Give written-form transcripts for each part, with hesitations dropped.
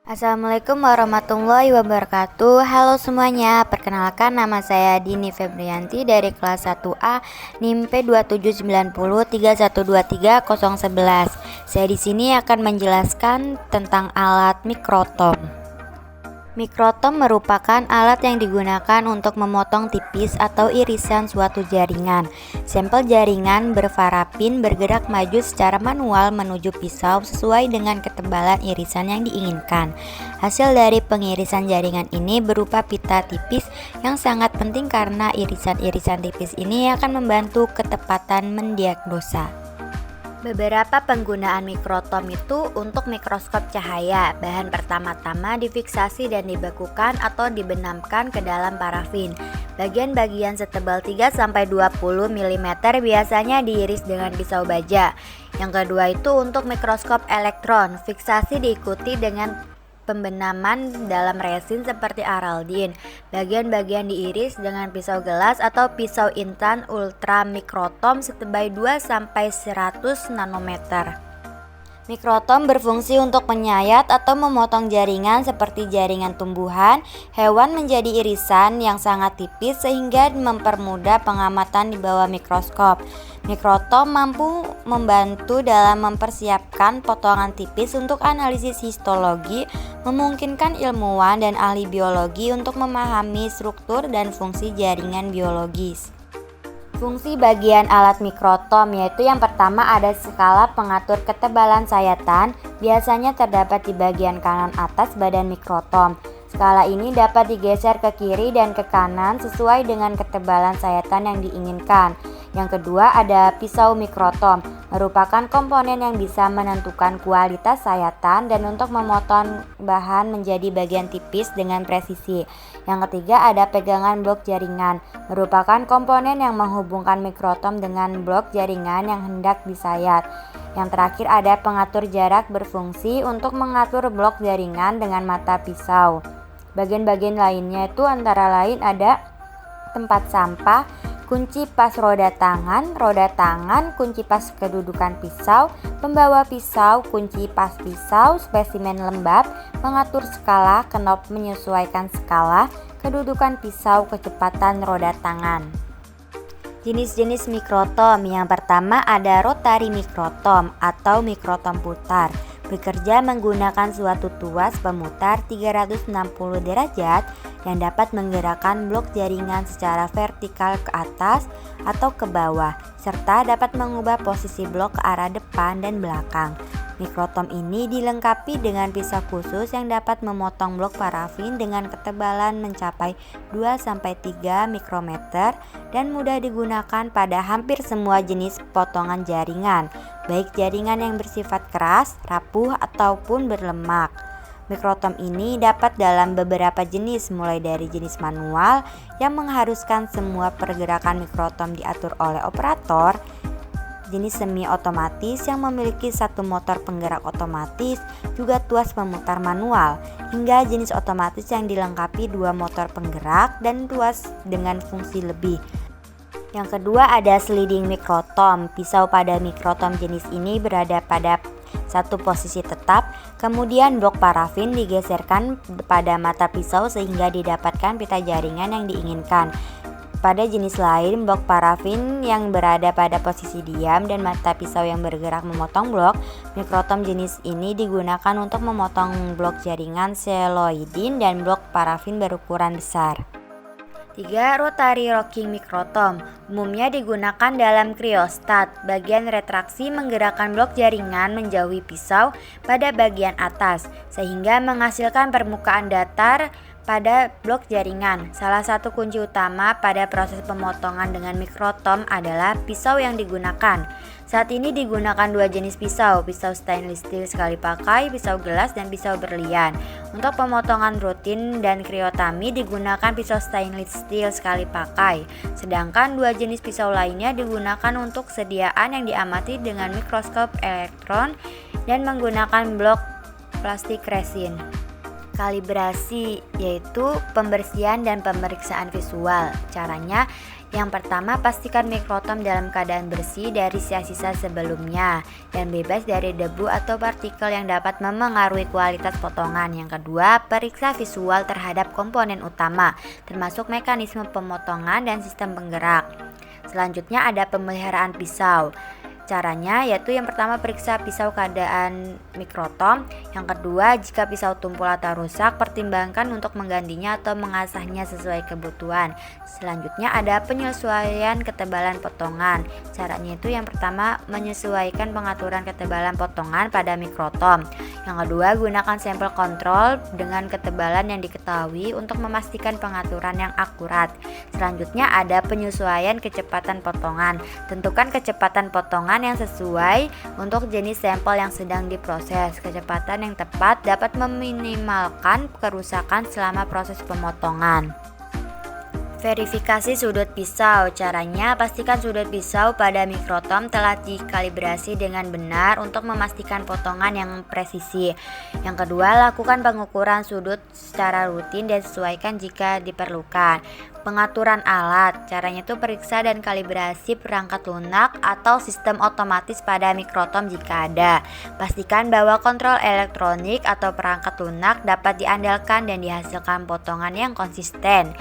Assalamualaikum warahmatullahi wabarakatuh. Halo semuanya, perkenalkan nama saya Dini Febrianti dari kelas 1A NIM P279031230011. Saya di sini akan menjelaskan tentang alat mikrotom. Mikrotom merupakan alat yang digunakan untuk memotong tipis atau irisan suatu jaringan. Sampel jaringan berparafin bergerak maju secara manual menuju pisau sesuai dengan ketebalan irisan yang diinginkan. Hasil dari pengirisan jaringan ini berupa pita tipis yang sangat penting karena irisan-irisan tipis ini akan membantu ketepatan mendiagnosa. Beberapa penggunaan mikrotom itu untuk mikroskop cahaya. Bahan pertama-tama difiksasi dan dibekukan atau dibenamkan ke dalam parafin. Bagian-bagian setebal 3-20 mm biasanya diiris dengan pisau baja. Yang kedua itu untuk mikroskop elektron. Fiksasi diikuti dengan pembenaman dalam resin seperti araldin. Bagian-bagian diiris dengan pisau gelas atau pisau instan ultramikrotom setebal 2-100 nanometer. Mikrotom berfungsi untuk menyayat atau memotong jaringan seperti jaringan tumbuhan, hewan menjadi irisan yang sangat tipis sehingga mempermudah pengamatan di bawah mikroskop. Mikrotom mampu membantu dalam mempersiapkan potongan tipis untuk analisis histologi, memungkinkan ilmuwan dan ahli biologi untuk memahami struktur dan fungsi jaringan biologis. Fungsi bagian alat mikrotom yaitu yang pertama ada skala pengatur ketebalan sayatan, biasanya terdapat di bagian kanan atas badan mikrotom. Skala ini dapat digeser ke kiri dan ke kanan sesuai dengan ketebalan sayatan yang diinginkan. Yang kedua ada pisau mikrotom, merupakan komponen yang bisa menentukan kualitas sayatan dan untuk memotong bahan menjadi bagian tipis dengan presisi. Yang ketiga ada pegangan blok jaringan, merupakan komponen yang menghubungkan mikrotom dengan blok jaringan yang hendak disayat. Yang terakhir ada pengatur jarak, berfungsi untuk mengatur blok jaringan dengan mata pisau. Bagian-bagian lainnya itu antara lain ada tempat sampah, kunci pas roda tangan, kunci pas kedudukan pisau, pembawa pisau, kunci pas pisau, spesimen lembab, mengatur skala, knop menyesuaikan skala, kedudukan pisau, kecepatan roda tangan. Jenis-jenis mikrotom yang pertama ada rotary mikrotom atau mikrotom putar. Bekerja menggunakan suatu tuas pemutar 360 derajat yang dapat menggerakkan blok jaringan secara vertikal ke atas atau ke bawah, serta dapat mengubah posisi blok ke arah depan dan belakang. Mikrotom ini dilengkapi dengan pisau khusus yang dapat memotong blok parafin dengan ketebalan mencapai 2-3 mikrometer dan mudah digunakan pada hampir semua jenis potongan jaringan, baik jaringan yang bersifat keras, rapuh, ataupun berlemak. Mikrotom ini dapat dalam beberapa jenis, mulai dari jenis manual yang mengharuskan semua pergerakan mikrotom diatur oleh operator, jenis semi otomatis yang memiliki satu motor penggerak otomatis, juga tuas pemutar manual, hingga jenis otomatis yang dilengkapi 2 motor penggerak dan tuas dengan fungsi lebih. Yang kedua ada sliding mikrotom. Pisau pada mikrotom jenis ini berada pada satu posisi tetap, kemudian blok parafin digeserkan pada mata pisau sehingga didapatkan pita jaringan yang diinginkan. Pada jenis lain, blok parafin yang berada pada posisi diam dan mata pisau yang bergerak memotong blok. Mikrotom jenis ini digunakan untuk memotong blok jaringan seloidin dan blok parafin berukuran besar. 3. Rotary rocking mikrotom. Umumnya digunakan dalam kriostat. Bagian retraksi menggerakkan blok jaringan menjauhi pisau pada bagian atas, sehingga menghasilkan permukaan datar pada blok jaringan. Salah satu kunci utama pada proses pemotongan dengan mikrotom adalah pisau yang digunakan. Saat ini digunakan 2 jenis pisau stainless steel sekali pakai, pisau gelas, dan pisau berlian. Untuk pemotongan rutin dan kriotami digunakan pisau stainless steel sekali pakai, sedangkan 2 jenis pisau lainnya digunakan untuk sediaan yang diamati dengan mikroskop elektron dan menggunakan blok plastik resin. Kalibrasi yaitu pembersihan dan pemeriksaan visual. Caranya Yang pertama, pastikan mikrotom dalam keadaan bersih dari sisa-sisa sebelumnya dan bebas dari debu atau partikel yang dapat memengaruhi kualitas potongan. Yang kedua, periksa visual terhadap komponen utama, termasuk mekanisme pemotongan dan sistem penggerak. Selanjutnya ada pemeliharaan pisau. Caranya yaitu yang pertama, periksa pisau keadaan mikrotom. Yang kedua, jika pisau tumpul atau rusak, pertimbangkan untuk menggantinya atau mengasahnya sesuai kebutuhan. Selanjutnya ada penyesuaian ketebalan potongan. Caranya itu yang pertama, menyesuaikan pengaturan ketebalan potongan pada mikrotom. Yang kedua, gunakan sampel kontrol dengan ketebalan yang diketahui untuk memastikan pengaturan yang akurat. Selanjutnya ada penyesuaian kecepatan potongan. Tentukan kecepatan potongan yang sesuai untuk jenis sampel yang sedang diproses. Kecepatan yang tepat dapat meminimalkan kerusakan selama proses pemotongan. Verifikasi sudut pisau. Caranya, pastikan sudut pisau pada mikrotom telah dikalibrasi dengan benar untuk memastikan potongan yang presisi. Yang kedua, lakukan pengukuran sudut secara rutin dan sesuaikan jika diperlukan. Pengaturan alat. Caranya itu periksa dan kalibrasi perangkat lunak atau sistem otomatis pada mikrotom jika ada. Pastikan bahwa kontrol elektronik atau perangkat lunak dapat diandalkan dan dihasilkan potongan yang konsisten.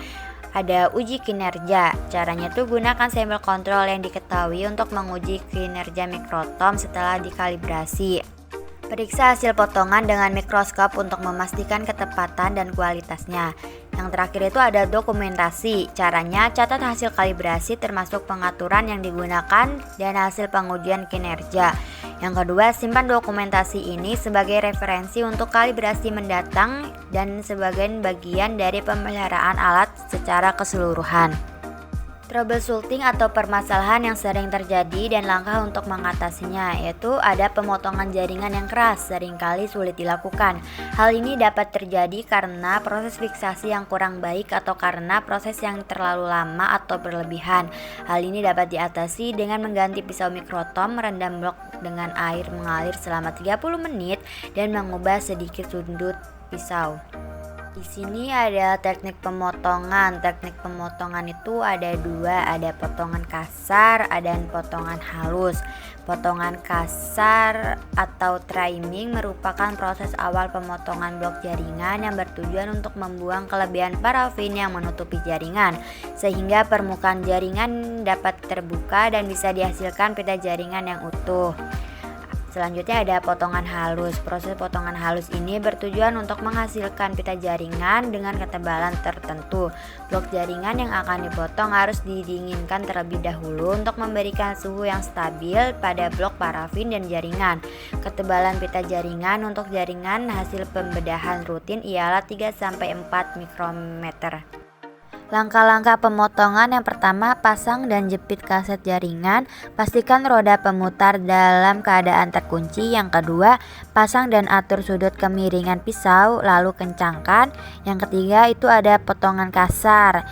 Ada uji kinerja. Caranya itu gunakan sampel kontrol yang diketahui untuk menguji kinerja mikrotom setelah dikalibrasi. Periksa hasil potongan dengan mikroskop untuk memastikan ketepatan dan kualitasnya. Yang terakhir itu ada dokumentasi. Caranya, catat hasil kalibrasi termasuk pengaturan yang digunakan dan hasil pengujian kinerja. Yang kedua, simpan dokumentasi ini sebagai referensi untuk kalibrasi mendatang dan sebagai bagian dari pemeliharaan alat secara keseluruhan. Troubleshooting atau permasalahan yang sering terjadi dan langkah untuk mengatasinya, yaitu ada pemotongan jaringan yang keras, seringkali sulit dilakukan. Hal ini dapat terjadi karena proses fiksasi yang kurang baik atau karena proses yang terlalu lama atau berlebihan. Hal ini dapat diatasi dengan mengganti pisau mikrotom, merendam blok dengan air mengalir selama 30 menit dan mengubah sedikit sudut pisau. Di sini ada teknik pemotongan. Teknik pemotongan itu ada dua, ada potongan kasar dan potongan halus. Potongan kasar atau trimming merupakan proses awal pemotongan blok jaringan yang bertujuan untuk membuang kelebihan parafin yang menutupi jaringan, sehingga permukaan jaringan dapat terbuka dan bisa dihasilkan pita jaringan yang utuh. Selanjutnya ada potongan halus. Proses potongan halus ini bertujuan untuk menghasilkan pita jaringan dengan ketebalan tertentu. Blok jaringan yang akan dipotong harus didinginkan terlebih dahulu untuk memberikan suhu yang stabil pada blok parafin dan jaringan. Ketebalan pita jaringan untuk jaringan hasil pembedahan rutin ialah 3-4 mikrometer. Langkah-langkah pemotongan yang pertama, pasang dan jepit kaset jaringan. Pastikan roda pemutar dalam keadaan terkunci. Yang kedua, pasang dan atur sudut kemiringan pisau, lalu kencangkan. Yang ketiga itu ada potongan kasar.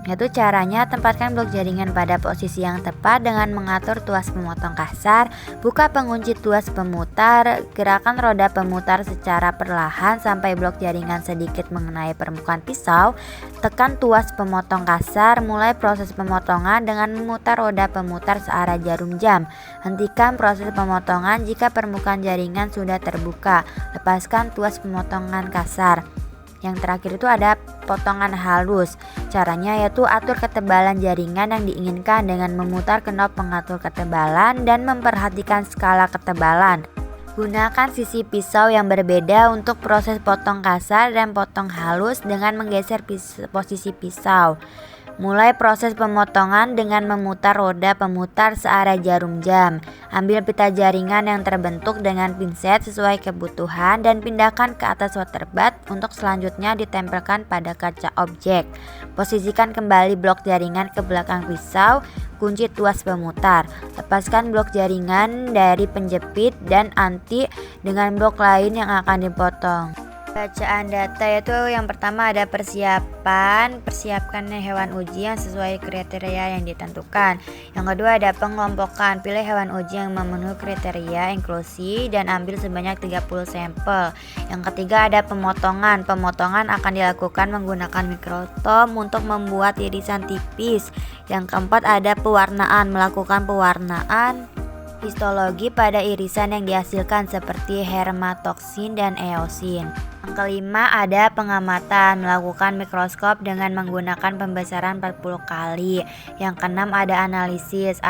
Yaitu caranya, tempatkan blok jaringan pada posisi yang tepat dengan mengatur tuas pemotong kasar. Buka pengunci tuas pemutar, gerakan roda pemutar secara perlahan sampai blok jaringan sedikit mengenai permukaan pisau. Tekan tuas pemotong kasar, mulai proses pemotongan dengan memutar roda pemutar searah jarum jam. Hentikan proses pemotongan jika permukaan jaringan sudah terbuka. Lepaskan tuas pemotongan kasar. Yang terakhir itu ada potongan halus. Caranya yaitu atur ketebalan jaringan yang diinginkan dengan memutar knop pengatur ketebalan dan memperhatikan skala ketebalan. Gunakan sisi pisau yang berbeda untuk proses potong kasar dan potong halus dengan menggeser posisi pisau. Mulai proses pemotongan dengan memutar roda pemutar searah jarum jam. Ambil pita jaringan yang terbentuk dengan pinset sesuai kebutuhan dan pindahkan ke atas waterbath untuk selanjutnya ditempelkan pada kaca objek. Posisikan kembali blok jaringan ke belakang pisau, kunci tuas pemutar. Lepaskan blok jaringan dari penjepit dan anti dengan blok lain yang akan dipotong. Bacaan data itu yang pertama ada persiapkan hewan uji yang sesuai kriteria yang ditentukan. Yang kedua ada pengelompokan, pilih hewan uji yang memenuhi kriteria inklusi dan ambil sebanyak 30 sampel. Yang ketiga ada pemotongan akan dilakukan menggunakan mikrotom untuk membuat irisan tipis. Yang keempat ada pewarnaan, melakukan pewarnaan histologi pada irisan yang dihasilkan seperti hermatoksin dan eosin. Yang kelima ada pengamatan, melakukan mikroskop dengan menggunakan pembesaran 40 kali. Yang keenam ada analisis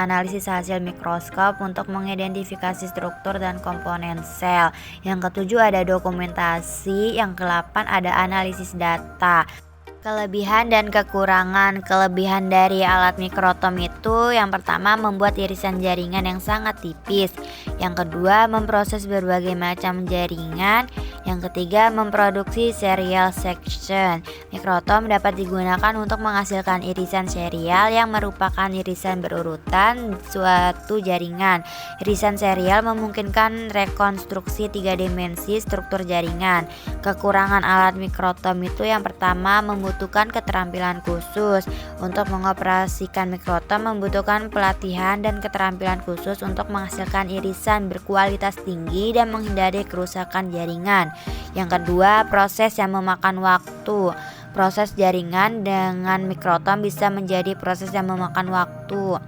hasil mikroskop untuk mengidentifikasi struktur dan komponen sel. Yang ketujuh ada dokumentasi. Yang kedelapan ada analisis data. Kelebihan dan kekurangan. Kelebihan dari alat mikrotom itu yang pertama membuat irisan jaringan yang sangat tipis. Yang kedua memproses berbagai macam jaringan. Yang ketiga memproduksi serial section. Mikrotom dapat digunakan untuk menghasilkan irisan serial yang merupakan irisan berurutan suatu jaringan. Irisan serial memungkinkan rekonstruksi 3 dimensi struktur jaringan. Kekurangan alat mikrotom itu yang pertama membutuhkan keterampilan khusus. Untuk mengoperasikan mikrotom membutuhkan pelatihan dan keterampilan khusus untuk menghasilkan irisan berkualitas tinggi dan menghindari kerusakan jaringan. Yang kedua, proses yang memakan waktu. Proses jaringan dengan mikrotom bisa menjadi proses yang memakan waktu.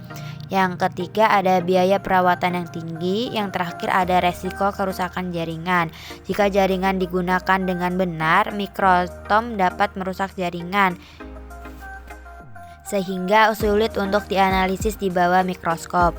Yang ketiga ada biaya perawatan yang tinggi. Yang terakhir ada resiko kerusakan jaringan. Jika jaringan digunakan dengan benar, mikrotom dapat merusak jaringan sehingga sulit untuk dianalisis di bawah mikroskop.